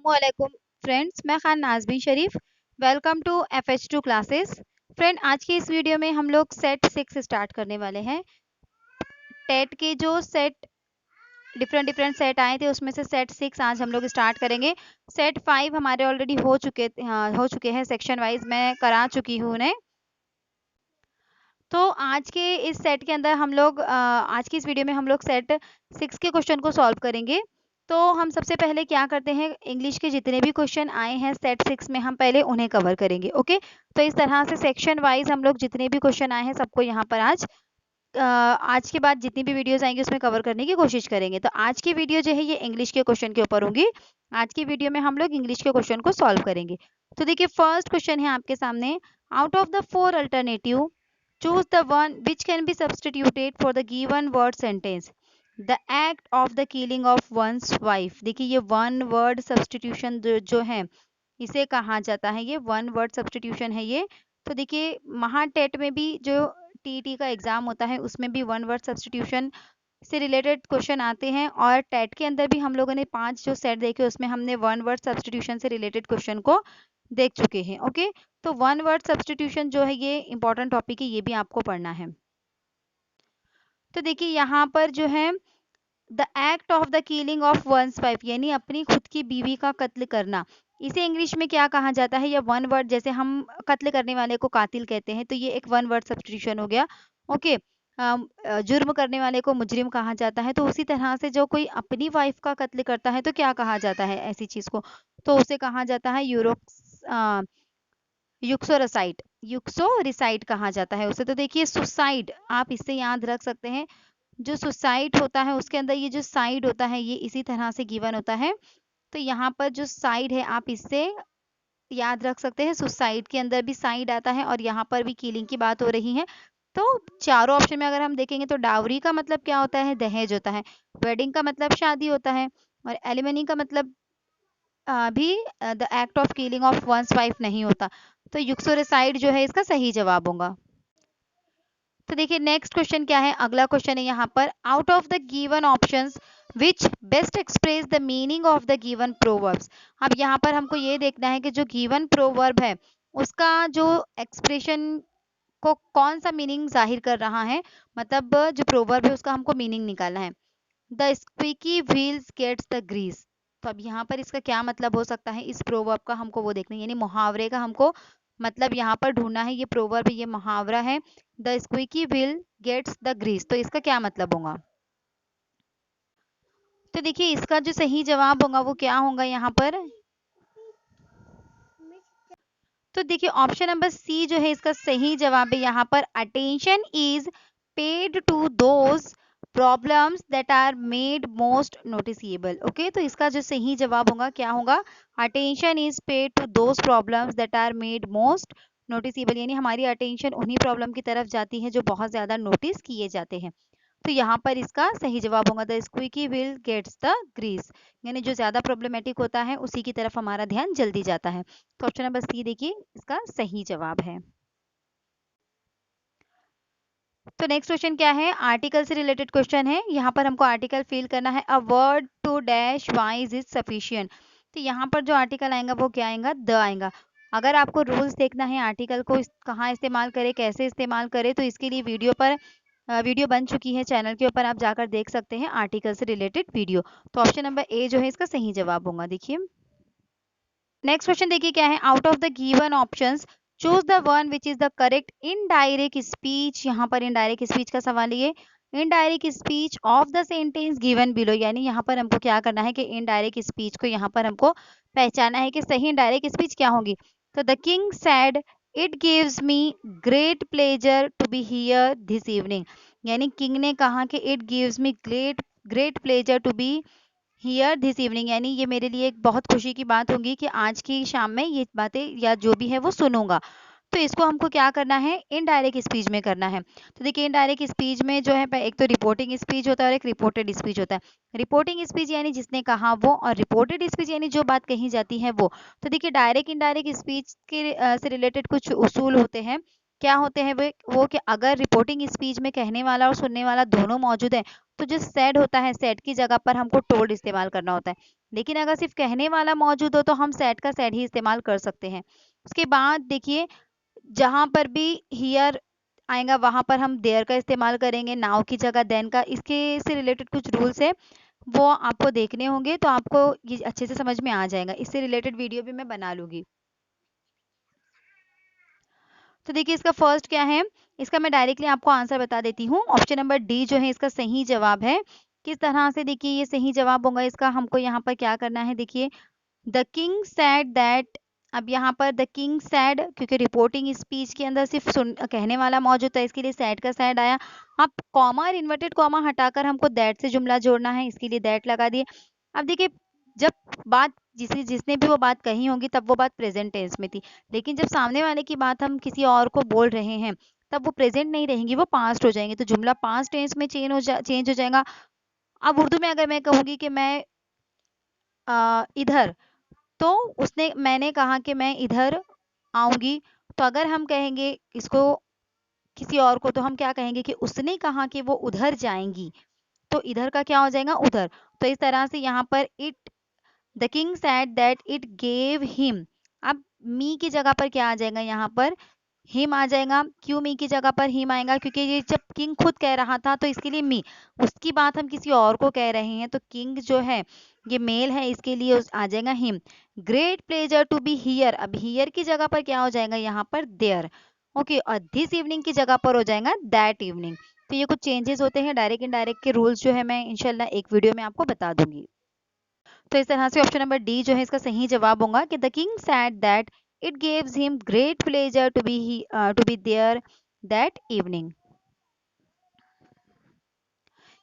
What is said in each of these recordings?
अस्सलामुअलैकुम फ्रेंड्स, मैं Khan Nazmeen Sharif. Welcome to FH2 classes. Friend, आज की इस वीडियो में हम लोग सेट 6 स्टार्ट करने वाले हैं। टेट के जो सेट डिफरेंट सेट आए थे उसमें से सेट 6 आज हम लोग स्टार्ट करेंगे। सेट 5 हमारे ऑलरेडी हो चुके हैं, सेक्शन वाइज मैं करा चुकी हूँ उन्हें। तो आज के इस सेट के अंदर हम लोग आज की इस वीडियो में हम लोग सेट 6 के क्वेश्चन को सॉल्व करेंगे। तो हम सबसे पहले क्या करते हैं, इंग्लिश के जितने भी क्वेश्चन आए हैं सेट 6 में हम पहले उन्हें कवर करेंगे। ओके, तो इस तरह से सेक्शन वाइज हम लोग जितने भी क्वेश्चन आए हैं सबको यहाँ पर आज के बाद जितनी भी वीडियोस आएंगी उसमें कवर करने की कोशिश करेंगे। तो आज की वीडियो जो है ये इंग्लिश के क्वेश्चन के ऊपर होगी। आज की वीडियो में हम लोग इंग्लिश के क्वेश्चन को सॉल्व करेंगे। तो देखिए, फर्स्ट क्वेश्चन है आपके सामने, out of the 4 alternative choose the one which can be substituted for the given word sentence. The act of the killing of one's wife. देखिए, ये वन वर्ड सब्सटीट्यूशन जो है इसे कहा जाता है, ये वन वर्ड सब्सटीट्यूशन है ये। तो देखिए, महाटेट में भी जो टीटी का एग्जाम होता है उसमें भी वन वर्ड सब्सटीट्यूशन से रिलेटेड क्वेश्चन आते हैं, और टेट के अंदर भी हम लोगों ने 5 जो सेट देखे उसमें हमने वन वर्ड सब्सटीट्यूशन से रिलेटेड क्वेश्चन को देख चुके हैं। ओके, तो वन वर्ड सब्सटीट्यूशन जो है ये इंपॉर्टेंट टॉपिक है, ये भी आपको पढ़ना है। तो देखिए, यहाँ पर जो है the act of the killing of one's wife, यानी अपनी खुद की बीवी का कत्ल करना, इसे इंग्लिश में क्या कहा जाता है, या वन वर्ड, जैसे हम कत्ल करने वाले को कातिल कहते हैं तो ये एक वन वर्ड सब्सटीट्यूशन हो गया। ओके, जुर्म करने वाले को मुजरिम कहा जाता है, तो उसी तरह से जो कोई अपनी वाइफ का कत्ल करता है तो क्या कहा जाता है ऐसी चीज को, तो उसे कहा जाता है युक्सोरिसाइड कहा जाता है उसे। तो देखिए, सुसाइड आप इससे याद रख सकते हैं, जो सुसाइड होता है उसके अंदर ये जो साइड होता है ये इसी तरह से गिवन होता है। तो यहाँ पर जो साइड है आप इससे याद रख सकते हैं, सुसाइड के अंदर भी साइड आता है और यहाँ पर भी किलिंग की बात हो रही है। तो चारों ऑप्शन में अगर हम देखेंगे तो डावरी का मतलब क्या होता है, दहेज होता है। वेडिंग का मतलब शादी होता है, और एलिमनी का मतलब भी the act of killing of one's wife नहीं होता। तो युक्सोरिसाइड जो है इसका सही जवाब होगा। तो देखिए, नेक्स्ट क्वेश्चन क्या है, अगला क्वेश्चन है यहाँ पर, out of the given options which best express the meaning of the given proverbs. अब यहाँ पर हमको ये देखना है कि जो गिवन प्रोवर्ब है उसका जो एक्सप्रेशन को कौन सा मीनिंग जाहिर कर रहा है, मतलब जो प्रोवर्ब है उसका हमको मीनिंग निकालना है। The squeaky wheels gets the grease, तो अब यहाँ पर इसका क्या मतलब हो सकता है, इस प्रोवर्ब का हमको वो देखना है, यानी मुहावरे का हमको मतलब यहाँ पर ढूंढना है। ये प्रोवर्ब, ये मुहावरा है, the squeaky wheel gets the grease, तो इसका क्या मतलब होगा। तो देखिए, इसका जो सही जवाब होगा वो क्या होगा यहाँ पर, तो देखिए ऑप्शन नंबर सी जो है इसका सही जवाब है। यहाँ पर attention is paid to those problems that are made most noticeable. Okay, तो इसका जो सही जवाब होगा क्या होगा, attention is paid to those problems that are made most noticeable, यानी हमारी अटेंशन उन्हीं प्रॉब्लम की तरफ जाती है जो बहुत ज्यादा नोटिस किए जाते हैं। तो यहाँ पर इसका सही जवाब होगा the squeaky wheel gets the grease, यानी जो ज्यादा प्रॉब्लमेटिक होता है उसी की तरफ हमारा ध्यान जल्दी जाता है। तो ऑप्शन नंबर सी देखिए इसका सही जवाब है। तो नेक्स्ट क्वेश्चन क्या है, आर्टिकल से रिलेटेड क्वेश्चन है। यहाँ पर हमको आर्टिकल फिल करना है, a word to dash wise is sufficient. तो यहाँ पर जो आर्टिकल आएगा वो क्या आएगा, द आएगा। अगर आपको रूल्स देखना है आर्टिकल को कहाँ इस्तेमाल करे, कैसे इस्तेमाल करे, तो इसके लिए वीडियो बन चुकी है चैनल के ऊपर, आप जाकर देख सकते हैं आर्टिकल से रिलेटेड वीडियो। तो ऑप्शन नंबर ए जो है इसका सही जवाब होगा। देखिए, नेक्स्ट क्वेश्चन देखिए क्या है, out of the given options choose the one which is the correct indirect speech. यहाँ पर इनडायरेक्ट स्पीच का सवाल है, indirect speech of the sentence given below, यानी यहाँ पर हमको क्या करना है कि इनडायरेक्ट स्पीच को यहाँ पर हमको पहचाना है कि सही इनडायरेक्ट स्पीच क्या होगी। तो the king said it gives me great pleasure to be here this evening, यानी किंग ने कहा कि it gives me great great pleasure to be here this evening, यानी ये मेरे लिए एक बहुत खुशी की बात होगी कि आज की शाम में ये बातें या जो भी है वो सुनूंगा। तो इसको हमको क्या करना है, इनडायरेक्ट स्पीच में करना है। तो देखिए, इनडायरेक्ट स्पीच में जो है एक तो रिपोर्टिंग स्पीच होता है और एक रिपोर्टेड स्पीच होता है। रिपोर्टिंग स्पीच यानी जिसने कहा वो, और रिपोर्टेड स्पीच यानी जो बात कही जाती है वो। तो देखिए, डायरेक्ट इनडायरेक्ट स्पीच के से रिलेटेड कुछ उसूल होते हैं। क्या होते हैं वो कि अगर रिपोर्टिंग स्पीच में कहने वाला और सुनने वाला दोनों मौजूद है तो जो सेड होता है सेड की जगह पर हमको टोल्ड इस्तेमाल करना होता है। लेकिन अगर सिर्फ कहने वाला मौजूद हो तो हम सेड का सेड ही इस्तेमाल कर सकते हैं। उसके बाद देखिए जहां पर भी हियर आएगा वहां पर हम देयर का इस्तेमाल करेंगे, नाउ की जगह देन का। इसके से रिलेटेड कुछ रूल्स है वो आपको देखने होंगे तो आपको ये अच्छे से समझ में आ जाएगा। इससे रिलेटेड वीडियो भी मैं बना लूंगी। तो देखिए इसका फर्स्ट क्या है, इसका मैं डायरेक्टली आपको आंसर बता देती हूँ। ऑप्शन नंबर डी जो है इसका सही जवाब है। किस तरह से देखिए ये सही जवाब होगा इसका, हमको यहाँ पर क्या करना है देखिए, द किंग सैड दैट। अब यहाँ पर द किंग सैड क्योंकि रिपोर्टिंग स्पीच के अंदर सिर्फ सुन कहने वाला मौजूद है इसके लिए सैड का सैड आया। अब कॉमा और इन्वर्टेड कॉमा हटाकर हमको दैट से जुमला जोड़ना है, इसके लिए दैट लगा दिए। अब देखिए जब बात जिसने भी वो बात कही होगी तब वो बात प्रेजेंट टेंस में थी, लेकिन जब सामने वाले की बात हम किसी और को बोल रहे हैं तब वो प्रेजेंट नहीं रहेंगी, वो पास्ट हो जाएंगे, तो जुमला पास्ट टेंस में चेंज हो जाएगा। अब उर्दू में अगर मैं कहूंगी कि मैं इधर, तो उसने मैंने कहा कि मैं इधर आऊंगी, तो अगर हम कहेंगे इसको किसी और को तो हम क्या कहेंगे कि उसने कहा कि वो उधर जाएंगी, तो इधर का क्या हो जाएगा उधर। तो इस तरह से यहाँ पर it the king said that it gave him. अब मी की जगह पर क्या आ जाएगा यहाँ पर हिम आ जाएगा। क्यों मी की जगह पर हिम आएगा, क्योंकि ये जब किंग खुद कह रहा था तो इसके लिए मी, उसकी बात हम किसी और को कह रहे हैं तो किंग जो है ये मेल है इसके लिए आ जाएगा him. Great pleasure to be here, अब हियर की जगह पर क्या हो जाएगा यहाँ पर देयर। ओके, और दिस इवनिंग की जगह पर हो जाएगा दैट इवनिंग। तो ये कुछ चेंजेस होते हैं, डायरेक्ट इनडायरेक्ट के रूल्स जो है मैं इंशाल्लाह एक वीडियो में आपको बता दूंगी। तो इस तरह से ऑप्शन नंबर डी जो है इसका सही जवाब होगा कि the king said that it gives him great pleasure to be there that evening.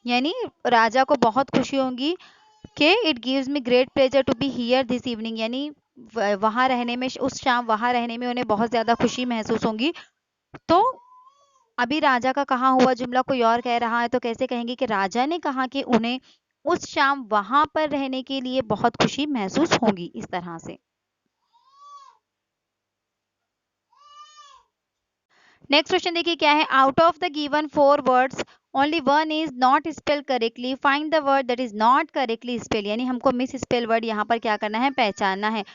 यानी राजा को बहुत खुशी होगी कि it gives me great pleasure to be here this evening, यानी वहां रहने में, उस शाम वहां रहने में उन्हें बहुत ज्यादा खुशी महसूस होगी। तो अभी राजा का कहा हुआ जुमला कोई और कह रहा है तो कैसे कहेंगे कि राजा ने कहा कि उन्हें उस शाम वहां पर रहने के लिए बहुत खुशी महसूस होगी, इस तरह से। नेक्स्ट क्वेश्चन देखिए क्या है, out of the given 4 words only one is not spell correctly, find the word that is not correctly spell. यानी हमको मिस स्पेल वर्ड यहाँ पर क्या करना है, पहचानना है।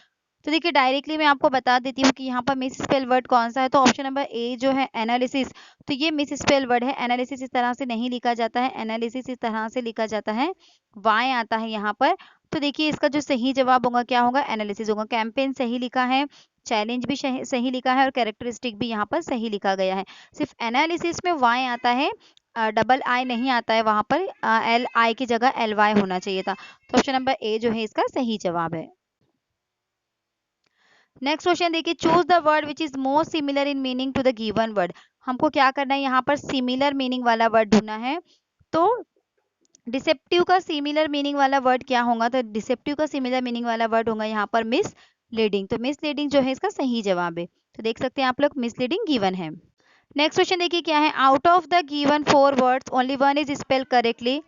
तो देखिए डायरेक्टली मैं आपको बता देती हूँ कि यहाँ पर मिस स्पेल वर्ड कौन सा है। तो ऑप्शन नंबर ए जो है एनालिसिस, तो ये मिस स्पेल वर्ड है। एनालिसिस इस तरह से नहीं लिखा जाता है, एनालिसिस इस तरह से लिखा जाता है, वाई आता है यहाँ पर। तो देखिए इसका जो सही जवाब होगा क्या होगा, एनालिसिस होगा। कैंपेन सही लिखा है, चैलेंज भी सही लिखा है और कैरेक्टरिस्टिक भी यहाँ पर सही लिखा गया है। सिर्फ एनालिसिस में वाई आता है, डबल आई नहीं आता है वहां पर, एल आई की जगह एल वाई होना चाहिए था। तो ऑप्शन नंबर ए जो है इसका सही जवाब है। नेक्स्ट क्वेश्चन देखिए, choose the word which is most similar in meaning to the given word. हमको क्या करना है यहाँ पर, सिमिलर मीनिंग वाला वर्ड ढूंढना है। तो डिसेप्टिव का सिमिलर मीनिंग वाला वर्ड क्या होगा, तो डिसेप्टिव का सिमिलर मीनिंग वाला वर्ड होगा यहाँ पर मिस लीडिंग। तो मिस लीडिंग जो है इसका सही जवाब है। तो देख सकते हैं आप लोग मिस लीडिंग गिवन है। नेक्स्ट क्वेश्चन देखिए क्या है, out of the given 4 words only one is spell correctly,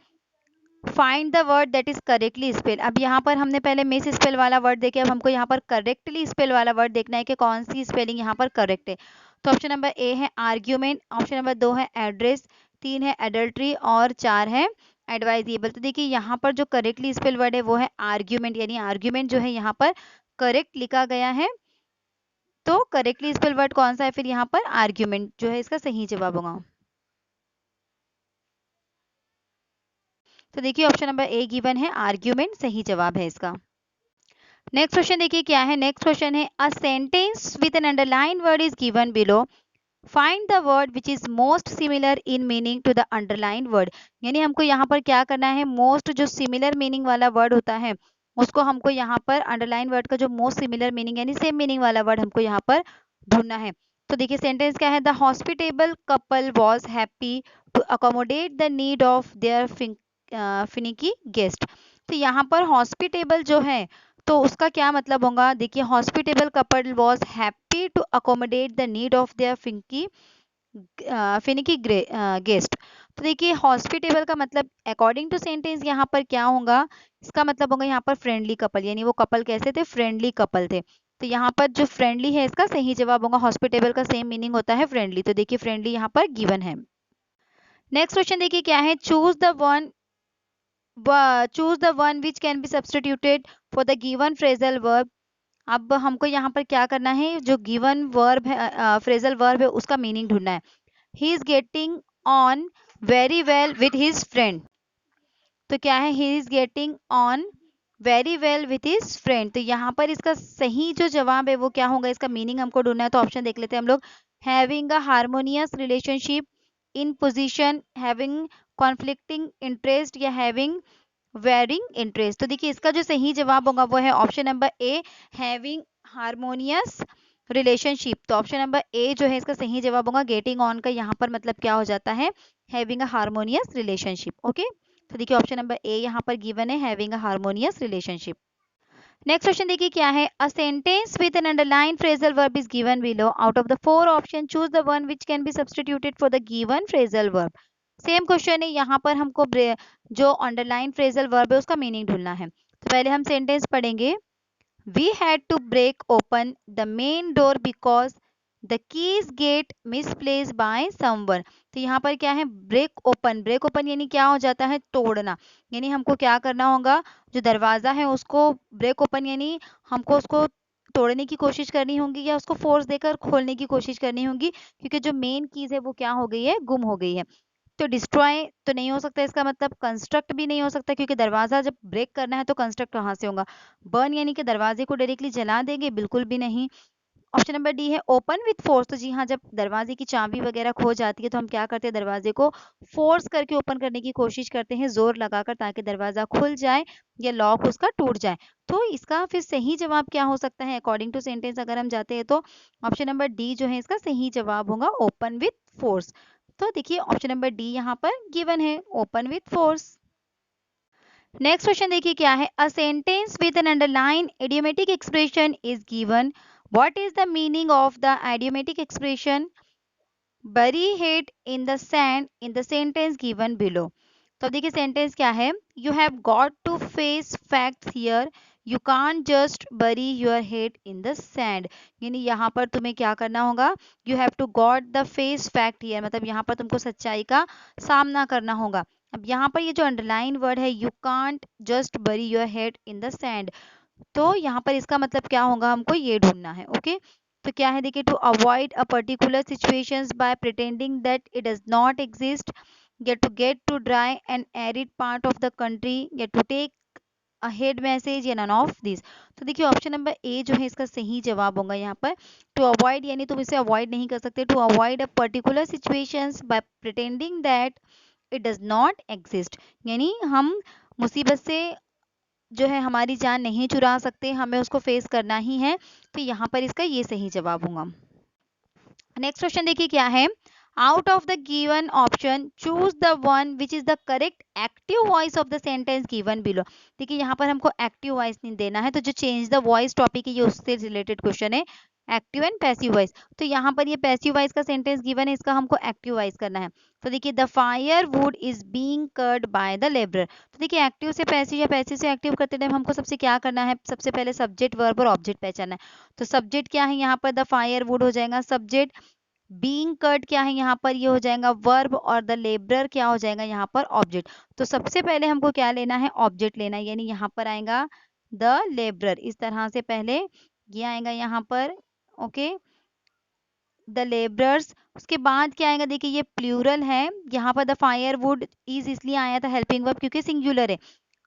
find the word that is correctly spell. अब यहाँ पर हमने पहले मिस स्पेल वाला वर्ड देखे, अब हमको यहाँ पर करेक्टली स्पेल वाला वर्ड देखना है कि कौन सी स्पेलिंग यहाँ पर करेक्ट है। तो ऑप्शन नंबर ए है आर्ग्यूमेंट, ऑप्शन नंबर 2 है एड्रेस, 3 है एडल्ट्री और 4 है एडवाइजेबल। तो देखिए यहाँ पर जो करेक्टली स्पेल वर्ड है वो है आर्ग्यूमेंट, यानी आर्ग्यूमेंट जो है यहाँ पर करेक्ट लिखा गया है। तो करेक्टली स्पेल वर्ड कौन सा है फिर यहाँ पर, आर्ग्यूमेंट जो है इसका सही जवाब होगा। तो देखिए ऑप्शन नंबर ए गिवन है आर्ग्यूमेंट, सही जवाब है इसका। नेक्स्ट क्वेश्चन देखिए क्या है, नेक्स्ट क्वेश्चन है a sentence with an underline word is given below, find the word which is most similar in meaning to the underline word. यानी हमको यहाँ पर क्या करना है, मोस्ट जो सिमिलर मीनिंग वाला वर्ड होता है उसको हमको यहाँ पर अंडरलाइन वर्ड का जो मोस्ट सिमिलर मीनिंग यानी सेम मीनिंग वाला वर्ड हमको यहाँ पर ढूंढना है। तो देखिए सेंटेंस क्या है, the hospitable couple was happy to accommodate the need of their finicky guest. तो यहाँ पर हॉस्पिटेबल जो है तो उसका क्या मतलब होगा, देखिए hospitable couple was happy to accommodate the need of their finicky guest. तो देखिए हॉस्पिटेबल का मतलब अकॉर्डिंग टू सेंटेंस यहाँ पर क्या होगा, इसका मतलब होगा यहाँ पर फ्रेंडली कपल, यानी वो कपल कैसे थे, फ्रेंडली कपल थे। तो यहाँ पर जो फ्रेंडली है इसका सही जवाब होगा। हॉस्पिटेबल का सेम मीनिंग होता है फ्रेंडली, तो देखिए फ्रेंडली यहाँ पर गिवन है। नेक्स्ट क्वेश्चन देखिए क्या है, choose the one which can be substituted for the given phrasal verb. अब हमको यहाँ पर क्या करना है, जो गिवन वर्ब है, फ्रेजल वर्ब है, उसका मीनिंग ढूंढना है। He is getting on very well with his friend, तो क्या है, he is getting on very well with his friend. तो यहाँ पर इसका सही जो जवाब है वो क्या होगा, इसका मीनिंग हमको ढूंढना है। तो ऑप्शन देख लेते हैं हम लोग। Having a harmonious relationship, in position, having conflicting interest, या हैविंग वेरिंग इंटरेस्ट। तो देखिए इसका जो सही जवाब होगा वो है ऑप्शन नंबर ए, हैविंग हार्मोनियस रिलेशनशिप। तो ऑप्शन नंबर ए जो है इसका सही जवाब होगा। गेटिंग ऑन का यहाँ पर मतलब क्या हो जाता है, having a harmonious relationship. Okay, तो देखिए ऑप्शन नंबर ए यहाँ पर गिवन है, having a harmonious relationship. Next question देखिए क्या है, a sentence with an underline phrasal verb is given below, out of the four option choose the one which can be substituted for the given phrasal verb. Same question है, यहाँ पर हमको जो underline phrasal verb है उसका meaning ढूंढना है। तो पहले हम सेंटेंस पढ़ेंगे। We had to break open the main door because the keys get misplaced by someone। तो यहाँ पर क्या है, ब्रेक ओपन, ब्रेक ओपन यानी क्या हो जाता है, तोड़ना। यानी हमको क्या करना होगा, जो दरवाजा है उसको ब्रेक ओपन यानी हमको उसको तोड़ने की कोशिश करनी होगी, या उसको फोर्स देकर खोलने की कोशिश करनी होगी, क्योंकि जो मेन कीज है वो क्या हो गई है, गुम हो गई है। तो डिस्ट्रॉय तो नहीं हो सकता, इसका मतलब कंस्ट्रक्ट भी नहीं हो सकता, क्योंकि दरवाजा जब ब्रेक करना है तो कंस्ट्रक्ट कहाँ से होगा। बर्न यानी कि दरवाजे को डायरेक्टली जला देंगे, बिल्कुल भी नहीं। ऑप्शन नंबर डी है ओपन विथ फोर्स। तो जी हाँ, जब दरवाजे की चाबी वगैरह खो जाती है तो हम क्या करते हैं, दरवाजे को फोर्स करके ओपन करने की कोशिश करते हैं, जोर लगाकर, ताकि दरवाजा खुल जाए या लॉक उसका टूट जाए। तो इसका फिर सही जवाब क्या हो सकता है, अकॉर्डिंग टू सेंटेंस अगर हम जाते हैं तो ऑप्शन नंबर डी जो है इसका सही जवाब होगा, ओपन विथ फोर्स। तो देखिए ऑप्शन नंबर डी यहाँ पर गिवन है, open with force. Next question देखिए क्या है, a sentence with an underline idiomatic expression is given, what is the meaning of the idiomatic expression bury head in the sand in the sentence given below। तो अब देखिए sentence क्या है, you have got to face facts here, you can't just bury your head in the sand. यानी यहाँ पर तुम्हें क्या करना होगा, you have to got the face fact here, मतलब यहाँ पर तुमको सच्चाई का सामना करना होगा। अब यहाँ पर ये जो अंडरलाइन वर्ड है, you can't just bury your head in the sand, तो यहाँ पर इसका मतलब क्या होगा, हमको ये ढूंढना है। ओके, तो क्या है देखिए, to avoid a particular situations by pretending that it does not exist, या to get to dry and arid part of the country, या to take a head message, या नन ऑफ दिस। तो देखिए option number ए जो है इसका सही जवाब होगा यहाँ पर। टू अवॉइड यानी तुम इसे अवॉइड नहीं कर सकते, to avoid a particular situations by pretending that it does not exist, यानी हम मुसीबत से जो है हमारी जान नहीं चुरा सकते, हमें उसको फेस करना ही है। तो यहाँ पर इसका ये सही जवाब होगा। नेक्स्ट क्वेश्चन देखिए क्या है, out of the given option choose the one which is the correct active voice of the sentence given below. देखिए यहाँ पर हमको एक्टिव वॉइस नहीं देना है, तो जो चेंज द वॉइस टॉपिक है ये उससे रिलेटेड क्वेश्चन है, एक्टिव एंड पैसिव वॉइस। तो यहाँ पर ये पैसिव वॉइस का सेंटेंस गिवन है, इसका हमको एक्टिव वॉइस करना है। तो देखिए the fire would is being cut by the labourer. तो देखिए एक्टिव से पैसिव या पैसिव से एक्टिव करते टाइम हमको सबसे क्या करना है, सबसे पहले सब्जेक्ट वर्ब और ऑब्जेक्ट पहचानना है। तो सब्जेक्ट क्या है यहाँ पर, द फायर वुड हो जाएगा सब्जेक्ट, बीइंग कट क्या है यहाँ पर, ये हो जाएगा वर्ब, और द लेबरर क्या हो जाएगा यहाँ पर ऑब्जेक्ट। तो सबसे पहले हमको क्या लेना है, ऑब्जेक्ट लेना है, यानी यहाँ पर आएगा द लेबरर, इस तरह से पहले ये आएगा यहाँ पर। ओके, द लेबरर्स, उसके बाद क्या आएगा, देखिए ये प्लूरल है, यहाँ पर द फायर वुड इज इसलिए आया था हेल्पिंग वर्ब क्योंकि सिंगुलर है।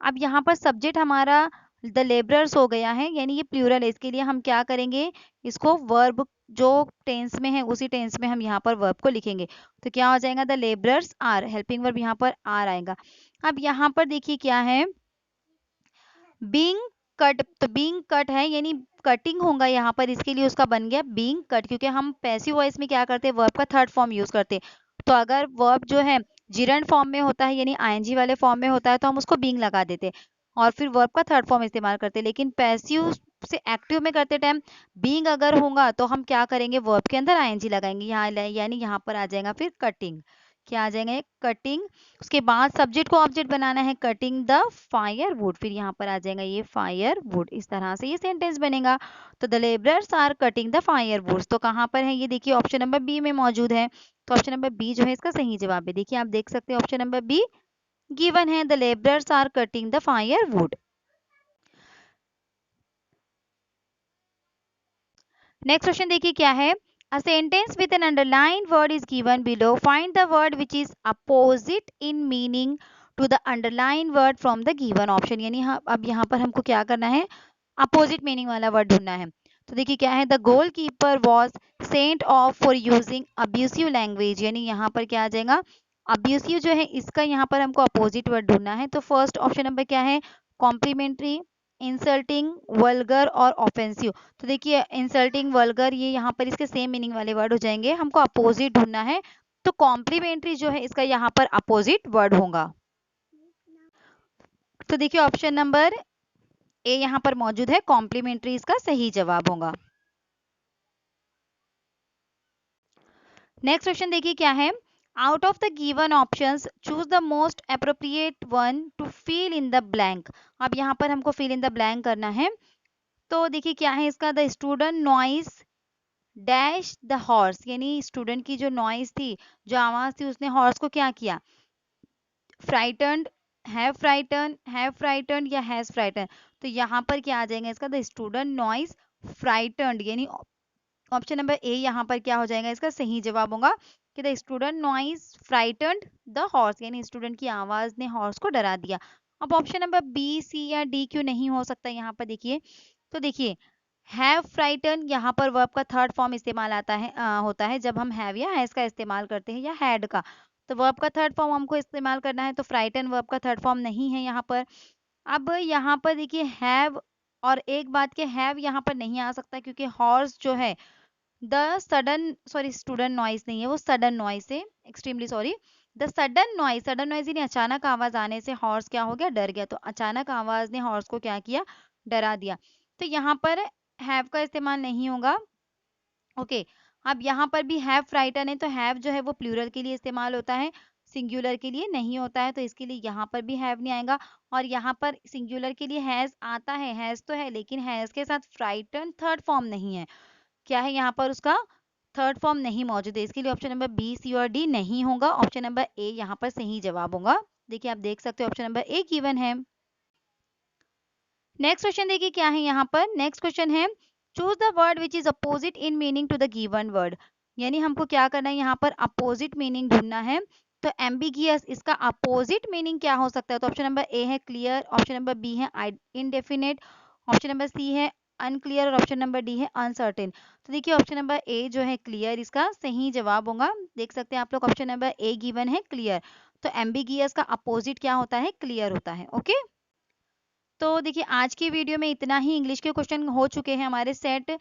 अब यहाँ पर सब्जेक्ट हमारा द लेबरर्स हो गया है, यानी ये प्लूरल है, इसके लिए हम क्या करेंगे, इसको वर्ब जो टेंस में है उसी टेंस में हम यहाँ पर वर्ब को लिखेंगे। तो क्या हो जाएगा, the labourers are, helping verb यहाँ पर आर आएगा। अब यहाँ पर देखिए क्या है, बीइंग कट, तो बीइंग कट है यानी कटिंग होगा यहाँ पर, इसके लिए उसका बन गया बीइंग कट, क्योंकि हम पैसिव वॉइस में क्या करते हैं, वर्ब का थर्ड फॉर्म यूज करते हैं। तो अगर वर्ब जो है जिरंड फॉर्म में होता है यानी आईएनजी वाले फॉर्म में होता है तो हम उसको बीइंग लगा देते हैं और फिर वर्ब का थर्ड फॉर्म इस्तेमाल करते हैं। लेकिन पैसिव से एक्टिव में करते टाइम बीइंग अगर होगा तो हम क्या करेंगे, वर्ब के अंदर आईएनजी लगाएंगे, यहाँ यानी यहाँ पर आ जाएगा फिर कटिंग, क्या आ जाएगा, कटिंग, उसके बाद सब्जेक्ट को ऑब्जेक्ट बनाना है, कटिंग द फायर वुड, फिर यहाँ पर आ जाएगा ये फायर वुड, इस तरह से ये सेंटेंस बनेगा। तो the labourers are cutting the fire woods, तो कहाँ पर है ये, देखिए ऑप्शन नंबर बी में मौजूद है। तो ऑप्शन नंबर बी जो है इसका सही जवाब है। देखिए आप देख सकते हैं ऑप्शन नंबर बी गिवन है, the labourers are cutting the fire wood. Next question देखिए क्या है, a sentence with an underline word is given below, find the word which is opposite in meaning to the underline word from the given option, यानी अब यहाँ पर हमको क्या करना है, अपोजिट मीनिंग वाला वर्ड ढूंढना है। तो देखिए क्या है, the goal keeper was sent of for using abusive language, यानी यहाँ पर क्या आ जाएगा, अब्यूसिव जो है इसका यहाँ पर हमको अपोजिट वर्ड ढूंढना है। तो फर्स्ट ऑप्शन नंबर क्या है, कॉम्प्लीमेंट्री, इंसल्टिंग, वल्गर और ऑफेंसिव। तो देखिए इंसल्टिंग, वल्गर ये यहाँ पर इसके सेम मीनिंग वाले वर्ड हो जाएंगे, हमको अपोजिट ढूंढना है। तो कॉम्प्लीमेंट्री जो है इसका यहाँ पर अपोजिट वर्ड होगा। तो देखिए ऑप्शन नंबर ए यहाँ पर मौजूद है, कॉम्प्लीमेंट्री इसका सही जवाब होगा। नेक्स्ट क्वेश्चन देखिए क्या है, out of the given options choose the most appropriate one to fill in the blank. अब यहाँ पर हमको फिल इन द ब्लैंक करना है। तो देखिए क्या है इसका, the student noise dash the horse, यानी स्टूडेंट की जो नॉइस थी, जो आवाज थी, उसने हॉर्स को क्या किया, फ्राइटन्ड, हैव फ्राइटन्ड या हैज फ्राइटन। तो यहाँ पर क्या आ जाएगा इसका, द स्टूडेंट नॉइस फ्राइटन्ड, यानी ऑप्शन नंबर ए यहाँ पर क्या हो जाएगा इसका सही जवाब होगा कि the student noise frightened the horse, यानी स्टूडेंट की आवाज ने हॉर्स को डरा दिया। अब ऑप्शन नंबर बी, सी या डी क्यों नहीं हो सकता यहाँ पर, देखिए तो देखिए हैव फ्राइटन यहाँ पर वर्ब का थर्ड फॉर्म इस्तेमाल आता है होता है जब हम हैव या हैज का इस्तेमाल करते हैं या हैड का। तो वर्ब का थर्ड फॉर्म हमको इस्तेमाल करना है, तो फ्राइटन वर्ब का थर्ड फॉर्म नहीं है यहाँ पर। अब यहाँ पर देखिए हैव, और एक बात के हैव यहाँ पर नहीं आ सकता क्योंकि हॉर्स जो है the sudden, sorry student noise नहीं है, वो सडन नॉइस है, extremely sorry, the sudden noise, sudden noise यानी अचानक आवाज आने से हॉर्स क्या हो गया, डर गया। तो अचानक आवाज ने हॉर्स को क्या किया, डरा दिया। तो यहाँ पर हैव का इस्तेमाल नहीं होगा। ओके, अब यहाँ पर भी हैव फ्राइटन है, तो हैव जो है वो प्लूरल के लिए इस्तेमाल होता है, सिंगुलर के लिए नहीं होता है, तो इसके लिए यहाँ पर भी हैव नहीं आएगा। और यहाँ पर सिंगुलर के लिए हैज आता है, हैज तो है लेकिन हैज के साथ फ्राइटन थर्ड फॉर्म नहीं है, क्या है यहाँ पर उसका थर्ड फॉर्म नहीं मौजूद है, इसके लिए ऑप्शन नंबर बी, सी और डी नहीं होगा, ऑप्शन नंबर ए यहाँ पर सही जवाब होगा। देखिए आप देख सकते हो ऑप्शन नंबर ए गिवन है। नेक्स्ट क्वेश्चन देखिए क्या है यहाँ पर, नेक्स्ट क्वेश्चन है choose the word which is opposite in meaning to the given word, यानी हमको क्या करना है यहाँ पर अपोजिट मीनिंग ढूंढना है। तो एम्बिगियस, इसका अपोजिट मीनिंग क्या हो सकता है, तो ऑप्शन नंबर ए है क्लियर, ऑप्शन नंबर बी है इनडेफिनेट, ऑप्शन नंबर सी है अनक्लियर और ऑप्शन नंबर डी है अनसर्टेन। तो देखिए ऑप्शन नंबर ए जो है क्लियर इसका सही जवाब होगा। देख सकते हैं आप लोग ऑप्शन नंबर ए गिवन है क्लियर। तो एम्बिगियस का अपोजिट क्या होता है, क्लियर होता है। ओके, तो देखिए आज की वीडियो में इतना ही, इंग्लिश के क्वेश्चन हो चुके हैं हमारे सेट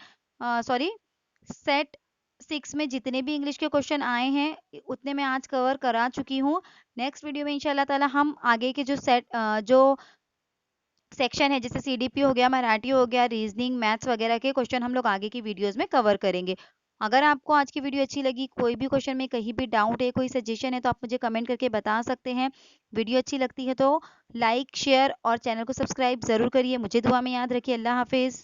6 में जितने भी इंग्लिश के क्वेश्चन आए हैं उतने मैं आज कवर करा चुकी हूँ। नेक्स्ट वीडियो में इंशाल्लाह ताला हम आगे के जो सेक्शन है जैसे सीडीपी हो गया, मराठी हो गया, रीजनिंग, मैथ्स वगैरह के क्वेश्चन हम लोग आगे की वीडियोस में कवर करेंगे। अगर आपको आज की वीडियो अच्छी लगी, कोई भी क्वेश्चन में कहीं भी डाउट है, कोई सजेशन है, तो आप मुझे कमेंट करके बता सकते हैं। वीडियो अच्छी लगती है तो लाइक, शेयर और चैनल को सब्सक्राइब जरूर करिए। मुझे दुआ में याद रखिए। अल्लाह हाफिज।